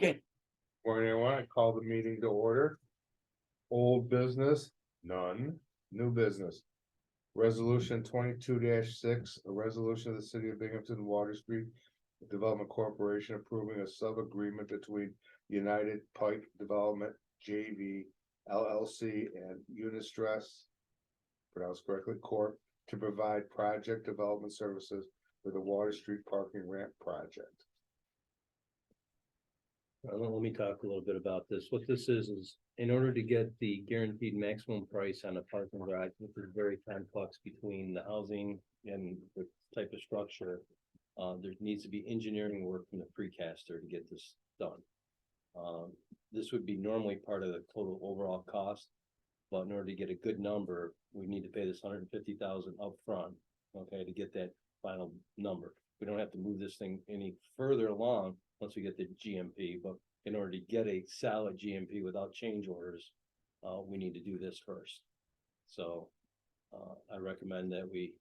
Okay. Morning, everyone. I call the meeting to order. Old business, none. New business. Resolution 22-6, a resolution of the city of Binghamton Water Street Development Corporation approving a sub-agreement between United Pipe Development JV LLC and Unistress, pronounced correctly, Corp, to provide project development services for the Water Street parking ramp project. Let me talk a little bit about this. What this is in order to get the guaranteed maximum price on a parking garage, which is very complex between the housing and the type of structure. There needs to be engineering work from the precaster to get this done. This would be normally part of the total overall cost, but in order to get a good number, we need to pay this $150,000 up front, okay, to get that final number. We don't have to move this thing any further along once we get the GMP, but in order to get a solid GMP without change orders, we need to do this first. So I recommend that we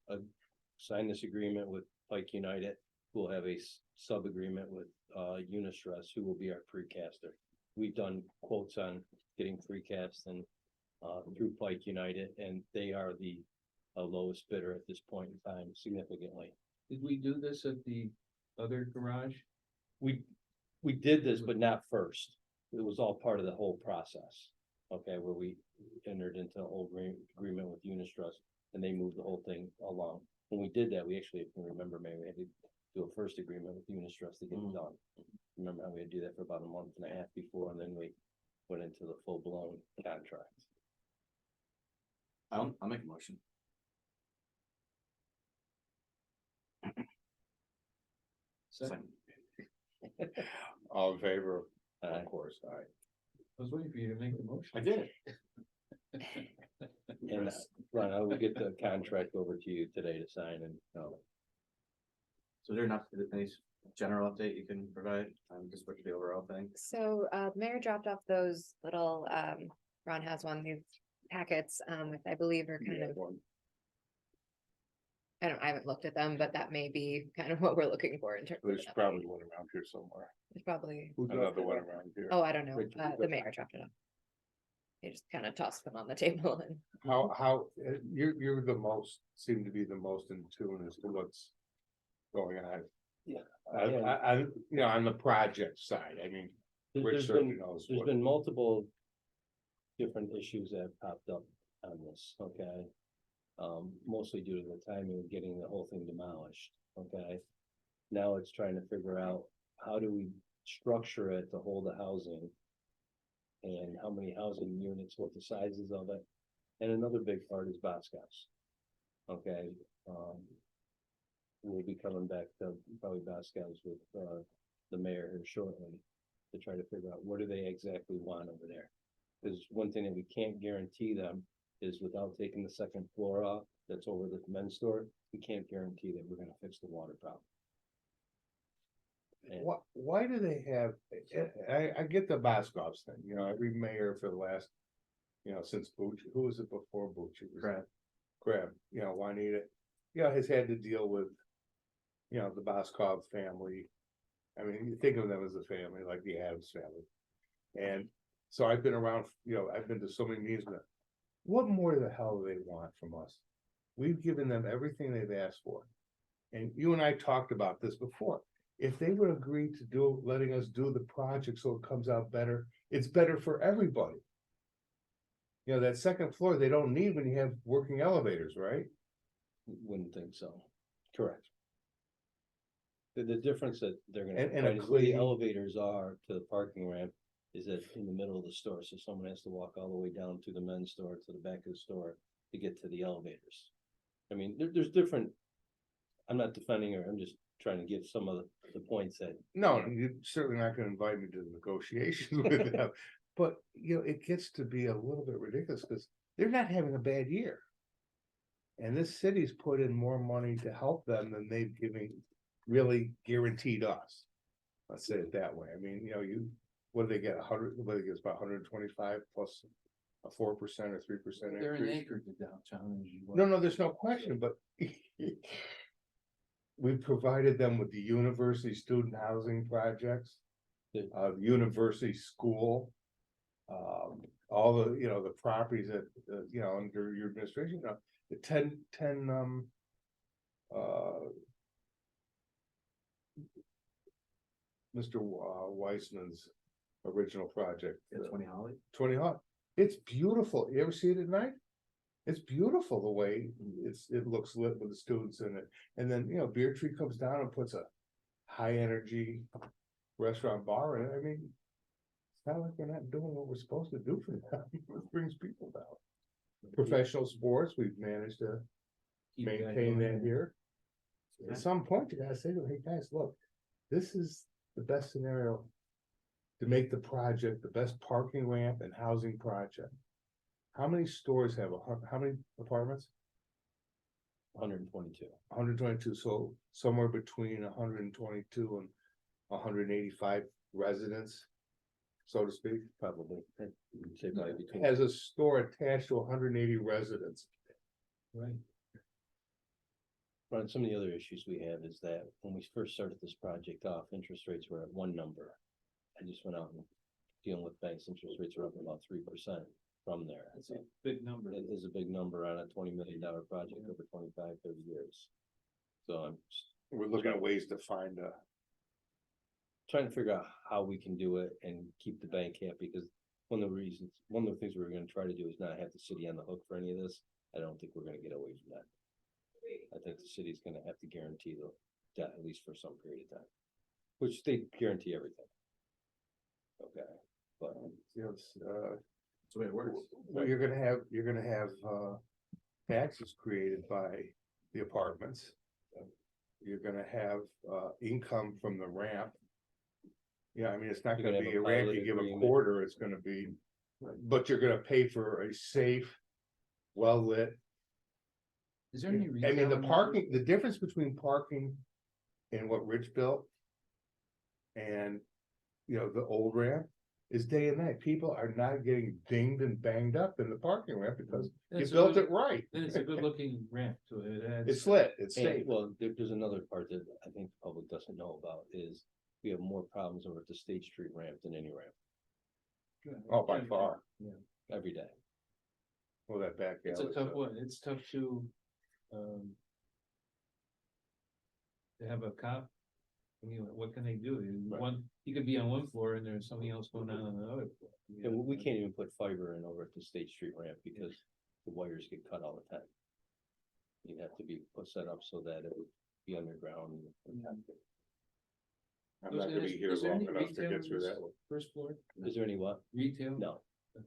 sign this agreement with Pike United. We'll have a sub-agreement with Unistress, who will be our precaster. We've done quotes on getting precast and through Pike United, and they are the lowest bidder at this point in time, significantly. Did we do this at the other garage? We did this, but not first. It was all part of the whole process. Okay, where we entered into a whole agreement with Unistress and they moved the whole thing along. When we did that, we actually, if you remember, maybe we had to do a first agreement with Unistress to get it done. Remember how we had to do that for about a month and a half before, and then we went into the full blown contract. I'll make a motion. Second. All in favor? Aye. Of course, aye. I was waiting for you to make the motion. I did. And Ron, I will get the contract over to you today to sign and, So there enough, any general update you can provide, just what the overall thing? So Mayor dropped off those little Ron has one, these packets, with I believe are kind of, I haven't looked at them, but that may be kind of what we're looking for in terms of. There's an update. probably one around here somewhere. There's probably, Another one around here. oh, I don't know, Rich, the mayor dropped it off. He just kind of tossed them on the table and. How, you're the most, seem to be the most in tune as to what's going on. Yeah. I, you know, on the project side, I mean, Rich There's certainly been, knows there's what. been multiple different issues that have popped up on this, okay? Mostly due to the timing of getting the whole thing demolished, okay? Now it's trying to figure out how do we structure it to hold the housing and how many housing units, what the sizes of it. And another big part is Boscov's. Okay, we'll be coming back to probably Boscov's with the mayor here shortly to try to figure out what do they exactly want over there. Because one thing that we can't guarantee them is without taking the second floor off, that's over the men's store, we can't guarantee that we're gonna fix the water problem. And Why do they have, I get the Boscov's thing, you know, every mayor for the last, you know, since Bucci, who was it before Bucci? Crab, you know, Juanita, you know, has had to deal with, you know, the Boscov family. I mean, you think of them as a family, like the Adams family. And so I've been around, you know, I've been to so many meetings, but what more the hell do they want from us? We've given them everything they've asked for. And you and I talked about this before. If they would agree to letting us do the project so it comes out better, it's better for everybody. You know, that second floor, they don't need when you have working elevators, right? wouldn't think so. Correct. The difference that they're gonna, And a provide is where the clean- elevators are to the parking ramp is that in the middle of the store, so someone has to walk all the way down to the men's store, to the back of the store to get to the elevators. I mean, there's different, I'm not defending her, I'm just trying to give some of the points that. No, you're certainly not gonna invite me to the negotiations with them, but, you know, it gets to be a little bit ridiculous, because they're not having a bad year. And this city's put in more money to help them than they've really guaranteed us. Let's say it that way, I mean, you know, what do they get, 100, what do they get, it's about 125 plus a 4% or 3% They're an increase? anchor to downtown. as you well. No, there's no question, but we provided them with the university student housing projects. University School. All the, the properties that, under your administration, the 10, Mr. Weissman's original project. Yeah, 20 Holly. 20 Hot. It's beautiful. You ever see it at night? It's beautiful the way it looks lit with the students in it. And then, Beer Tree comes down and puts a high energy restaurant bar in it. I mean, it's not like we're not doing what we're supposed to do for them. It brings people down. Professional sports, we've managed to Keep that maintain going. that here. At some point, you gotta say to them, hey, guys, look, this is the best scenario to make the project the best parking ramp and housing project. How many stores have how many apartments? 122. 122, so somewhere between 122 and 185 residents, so to speak. Probably. I'd say probably between. Has a store attached to 180 residents. Right. But some of the other issues we have is that when we first started this project off, interest rates were at one number. I just went out and dealing with banks, interest rates are up about 3% from there. That's a big number. It is a big number on a $20 million project over 25, 30 years. So I'm just We're looking at ways to find a. trying to figure out how we can do it and keep the bank happy, because one of the things we're gonna try to do is not have the city on the hook for any of this. I don't think we're gonna get away from that. I think the city's gonna have to guarantee the debt at least for some period of time, which they guarantee everything. Okay, but Yes, That's the way it works. well, you're gonna have taxes created by the apartments. You're gonna have income from the ramp. Yeah, I mean, it's not You're gonna gonna be a have a ramp pilot you give a agreement. quarter, it's gonna be, but you're gonna pay for a safe, well lit. Is there any? I mean, retail the in there? parking, the difference between parking and what Rich built. And, the old ramp is day and night. People are not getting dinged and banged up in the parking ramp because you It's a built good- it right. And it's a good looking ramp to it. It adds- It's lit, it's and, safe. well, there's another part that I think the public doesn't know about is we have more problems over at the State Street ramp than any ramp Oh, by far. every day. Well, that back. It's a alley, tough so- one. It's tough to have a cop. I mean, what can they do? You could be on one floor and there's something else going on the other floor. And we can't even put fiber in over at the State Street ramp because the wires get cut all the time. You'd have to be set up so that it would be underground. I'm not gonna be here Is there long any enough to retail get in through this that one. First floor, Is there any what? retail? No. Well,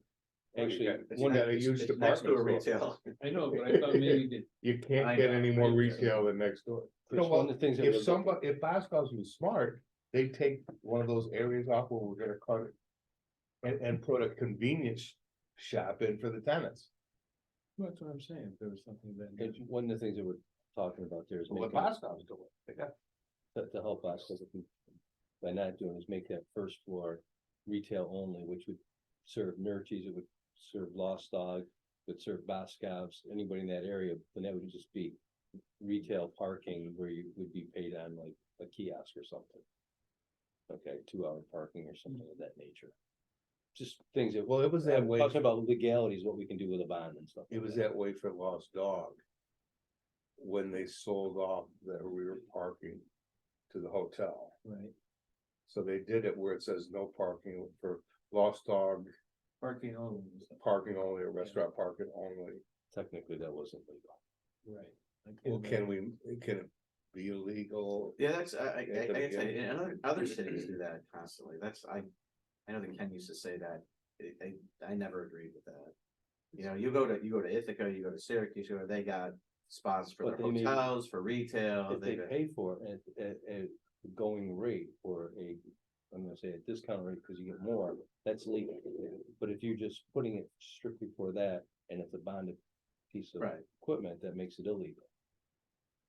you Actually, got- It's one got of a the- huge It's next to a department store. retail. I know, but I thought maybe that, You can't I get know. any more retail than next door. Chris, well, one of the things that If we're somebody, if Boscov's was smart, they take one of those areas off where we're gonna cut it. And put a convenience shop in for the tenants. that's what I'm saying. If there was something that. one of the things that we're talking about there is What making, Boscov's doing. They got to help us, so that we- by not doing is make that first floor retail only, which would serve Nurchie's, it would serve Lost Dog, would serve Boscov's, anybody in that area, then that would just be retail parking where you would be paid on like a kiosk or something. Okay, 2-hour parking or something of that nature. Just things that, Well, it was that I'm way, talking about legalities, what we can do with a bond and stuff. it like was that way for Lost Dog. When they sold off the rear parking to the hotel. Right, So they did it where it says no parking for Lost Dog, parking only. parking only, or restaurant parking only. Technically, that wasn't legal. Right. Well, can it be illegal? Yeah, that's, I Yeah, can tell you, yeah. and other cities do that constantly. I know that Ken used to say that. I never agreed with that. You go to Ithaca, you go to Syracuse, they got spots for But their they may- hotels, for retail. If they pay for it at a going rate or I'm gonna say a discount rate because you get more, that's legal. But if you're just putting it strictly for that and it's a bonded piece of Right. equipment, that makes it illegal.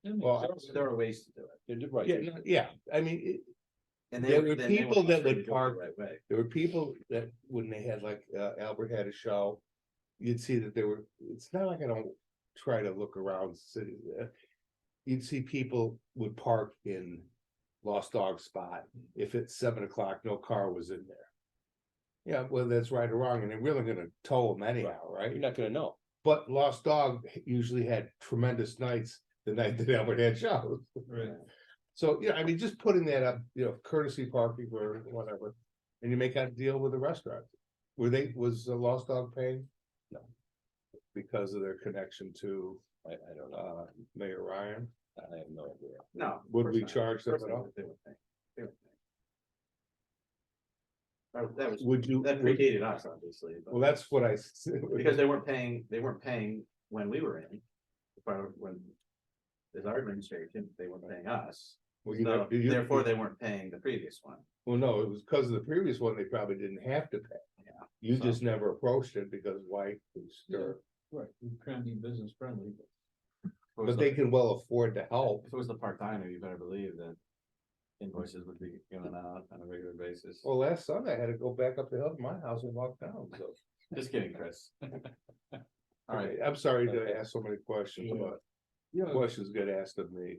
Well, There are ways to do it. They're right. Yeah, yeah, I mean, And There were then they people want that us to would do it the park- right way. there were people that, when they had like, Albert had a show. You'd see that there were, it's not like I don't try to look around city. You'd see people would park in lost dog spot, if it's 7 o'clock, no car was in there. Yeah, whether that's right or wrong, and they're really gonna tow them anyhow, You're right? not gonna know. But Lost Dog usually had tremendous nights the night that Albert had shows. Right. So, yeah, I mean, just putting that up, courtesy parking or whatever, and you make that deal with the restaurant. Was the Lost Dog paying? No. Because of their connection to, I don't know. Mayor Ryan, I have no idea. No. of would course we not. charge Of them course at they all? would- they would pay. They would pay. That was, Would you? that predated us, obviously, but. Well, that's what I. Because they weren't paying when we were in. When. As our administration, they weren't paying us, Well, you so know, you- therefore they weren't paying the previous one. Well, no, it was because of the previous one, they probably didn't have to pay. Yeah. You So- just never approached it because why? Sure. Right, we're trying to be business friendly, But they can well afford to help. If it was the part-timer, you better believe that invoices would be going out on a regular basis. Well, last Sunday I had to go back up the hill to my house and walk down, so. Just kidding, Chris. All right, I'm sorry to ask so many questions, but yeah, questions get asked of me.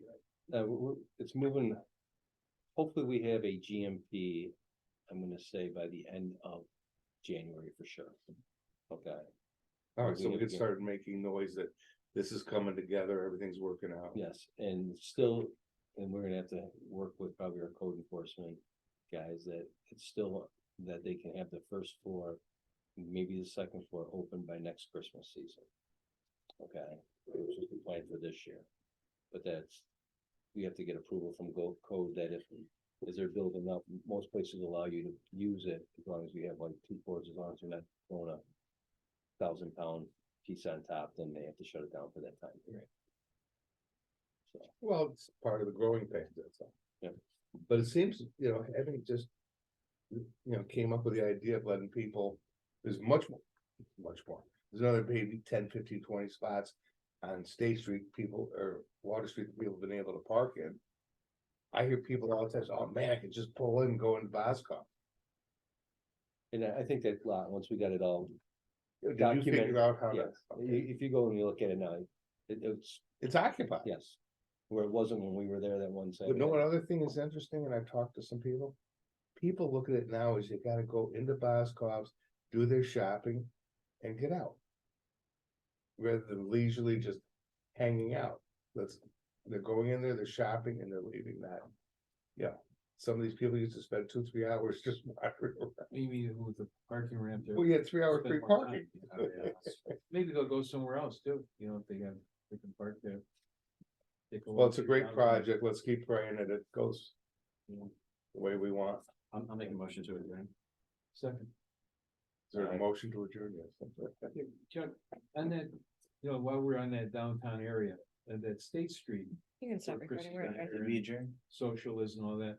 It's moving. Hopefully we have a GMP, I'm gonna say by the end of January for sure. Okay, All right, so we Yeah, can yeah. start making noise that this is coming together, everything's working out. yes, and still, and we're gonna have to work with probably our code enforcement guys that it's still, that they can have the first floor, maybe the second floor open by next Christmas season. Okay, which is the plan for this year, but that's, we have to get approval from code that if, as they're building up, most places allow you to use it as long as you have like 2 floors, as long as you're not throwing a 1,000-pound piece on top, then they have to shut it down for that time period. So, Well, it's part of the growing pains, that's all. Yeah. But it seems, having just, came up with the idea of letting people, there's much more. There's another maybe 10, 15, 20 spots on State Street, people, or Water Street, that people have been able to park in. I hear people all the time, say, oh man, I can just pull in and go into Bosco. and I think that lot, once we got it all, Did you Document- figure out how to? yes, if you go and you look at it now, it's, It's occupied. yes. Where it wasn't when we were there that one But know what other thing is interesting, and I've talked to some people? People look at it now as you gotta go into Boscov's, do their shopping, and get out. Rather than leisurely just hanging out. They're going in there, they're shopping, and they're leaving that. Yeah, some of these people used to spend 2-3 hours just wandering around. maybe with the parking ramp there. Well, you had 3 hour spend free more parking. time. Oh, yeah. Maybe they'll go somewhere else too, if they can park there. Take Well, walk it's a great around. project, let's keep praying that it goes Yeah. the way we want. I'll make a motion to adjourn. Second. Is there a Alright. motion to adjourn? Yes. Chuck, and then, while we're on that downtown area, and that State Street, You can stop Chris recording. is We're- gonna we're- adjourn. Socialism and all that,